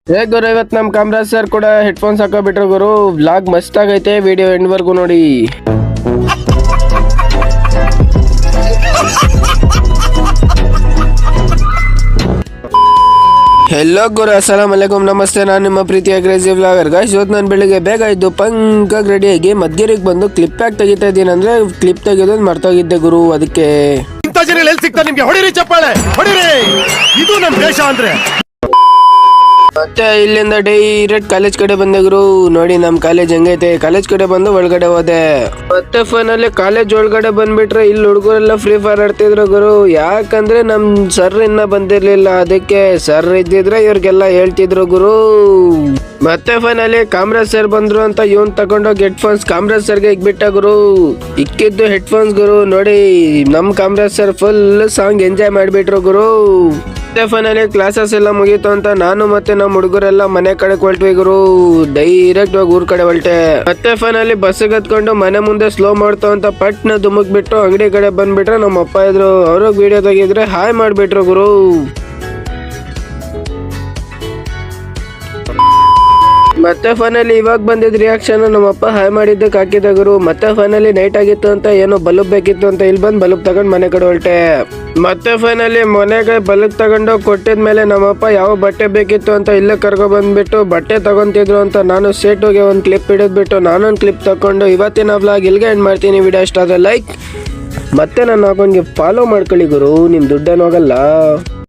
ಗುರು ಇವತ್ತು ನಮ್ಮ ಕಾಮರಾಜ್ ಸರ್ ಕೂಡ ಹೆಡ್ಫೋನ್ಸ್ ಹಾಕೋಬಿಟ್ರು ಗುರು. ವ್ಲಾಗ್ ಮಸ್ತ್ ಆಗೈತೆ, ವಿಡಿಯೋ ಎಂಡ್ವರೆಗೂ ನೋಡಿ. ಹೆಲೋ ಗುರು, ಅಸ್ಸಲಾಂ ಅಲೈಕುಮ್, ನಮಸ್ತೆ. ನಾನು ನಿಮ್ಮ ಪ್ರೀತಿಯ ಕ್ರೇಜಿ ವ್ಲಾಗರ್ ಗಾಯ್ಸ್. ಇವತ್ತು ನಾನು ಬೆಳಿಗ್ಗೆ ಬೇಗ ಇದ್ದು ಪಂಕಾಗಿ ರೆಡಿಯಾಗಿ ಮಧ್ಯರಿಗೆ ಬಂದು ಕ್ಲಿಪ್ ಪ್ಯಾಕ್ ತೆಗಿತಾ ಇದ್ದೀನಿ. ಅಂದ್ರೆ ಕ್ಲಿಪ್ ತೆಗೆಯೋದು ಮರ್ತೋಗಿದ್ದೆ ಗುರು, ಅದಕ್ಕೆ. ನಿಮ್ಗೆ ಹೊಡಿರಿ ಚಪ್ಪಾಳೆ ಹೊಡಿರಿ, ಇದು ನಮ್ಮ ದೇಶ ಅಂದ್ರೆ. ಮತ್ತೆ ಇಲ್ಲಿಂದ ಡೈರೆಕ್ಟ್ ಕಾಲೇಜ್ ಕಡೆ ಬಂದೆ ಗುರು. ನೋಡಿ ನಮ್ ಕಾಲೇಜ್ ಹೆಂಗೈತೆ. ಕಾಲೇಜ್ ಕಡೆ ಬಂದು ಒಳಗಡೆ ಹೋದೆ. ಮತ್ತೆ ಫೈನಲಿ ಕಾಲೇಜ್ ಒಳಗಡೆ ಬಂದ್ಬಿಟ್ರೆ ಇಲ್ಲಿ ಹುಡುಗರೆಲ್ಲ ಫ್ರೀ ಫೈರ್ ಆಡ್ತಿದ್ರು ಗುರು. ಯಾಕಂದ್ರೆ ನಮ್ ಸರ್ ಇನ್ನ ಬಂದಿರ್ಲಿಲ್ಲ, ಅದಕ್ಕೆ ಸರ್ ಇದ್ದಿದ್ರೆ ಇವ್ರಿಗೆಲ್ಲ ಹೇಳ್ತಿದ್ರು ಗುರು. ಮತ್ತೆ ಫೈನಲಿ ಕಾಮರಾಜ್ ಸರ್ ಬಂದ್ರು ಅಂತ ಇವನ್ ತಗೊಂಡೋಗಿ ಹೆಡ್ಫೋನ್ಸ್ ಕಾಮರಾಜ್ ಸರ್ಗೆ ಇಕ್ಬಿಟ್ಟ ಗುರು. ಇಕ್ಕಿದ್ದು ಹೆಡ್ಫೋನ್ಸ್ ಗುರು. ನೋಡಿ ನಮ್ Kamaraj sir full song enjoy ಮಾಡ್ಬಿಟ್ರು ಗುರು. ಮತ್ತೆ ಫೈನಲಿ ಕ್ಲಾಸಸ್ ಎಲ್ಲ ಮುಗೀತು ಅಂತ ನಾನು ಮತ್ತೆ ನಮ್ಮ ಹುಡುಗರೆಲ್ಲ ಮನೆ ಕಡೆ ಹೊರಟ್ವಿ ಗುರು. ಡೈರೆಕ್ಟ್ ಹೋಗಿ ಊರ್ ಕಡೆ ಹೊರಟೆ. ಮತ್ತೆ ಫೈನಲಿ ಬಸ್ಸಿಗೆ ಹತ್ಕೊಂಡು ಮನೆ ಮುಂದೆ ಸ್ಲೋ ಮಾಡ್ತು ಅಂತ ಪಟ್ನ ದುಮುಕ್ ಬಿಟ್ಟು ಅಂಗಡಿ ಕಡೆ ಬಂದ್ಬಿಟ್ರೆ ನಮ್ಮ ಅಪ್ಪ ಇದ್ರು. ಅವ್ರಿಗೆ ವಿಡಿಯೋ ತೆಗಿದ್ರೆ ಹಾಯ್ ಮಾಡ್ಬಿಟ್ರು ಗುರು. ಮತ್ತೆ ಫೈನಲಿ ಇವಾಗ ಬಂದಿದ್ ರಿಯಾಕ್ಷನ್ ನಮ್ಮಪ್ಪ ಹಾಯ್ ಮಾಡಿದ್ದಕ್ಕೆ ಹಾಕಿದ ಗುರು. ಮತ್ತೆ ಫೈನಲಿ ನೈಟ್ ಆಗಿತ್ತು ಅಂತ ಏನೋ ಬಲ್ಬ್ ಬೇಕಿತ್ತು ಅಂತ ಇಲ್ಲಿ ಬಂದು ಬಲ್ಬ್ ತಗೊಂಡ್ ಮನೆ ಕಡೆ ಹೊರಟೆ. ಮತ್ತೆ ಫೈನಲಿ ಮನೆಗೆ ಬಲ್ಬ್ ತಗೊಂಡು ಕೊಟ್ಟಿದ್ಮೇಲೆ ನಮ್ಮಪ್ಪ ಯಾವ ಬಟ್ಟೆ ಬೇಕಿತ್ತು ಅಂತ ಇಲ್ಲೇ ಕರ್ಕೊ ಬಂದ್ಬಿಟ್ಟು ಬಟ್ಟೆ ತಗೊಂತಿದ್ರು ಅಂತ ನಾನು ಸೇಟುಗೆ ಒಂದು ಕ್ಲಿಪ್ ಹಿಡಿದ್ಬಿಟ್ಟು ನಾನೊಂದು ಕ್ಲಿಪ್ ತಕೊಂಡು ಇವತ್ತಿನ ವ್ಲಾಗ್ ಇಲ್ಲಿಗೆ ಎಂಡ್ ಮಾಡ್ತೀನಿ. ವಿಡಿಯೋ ಇಷ್ಟ ಆದ್ರೆ ಲೈಕ್ ಮತ್ತೆ ನನ್ನ ಅಕೌಂಟ್ಗೆ ಫಾಲೋ ಮಾಡ್ಕೊಳ್ಳಿ ಗುರು, ನಿಮ್ ದುಡ್ಡೇನು ಹೋಗಲ್ಲ.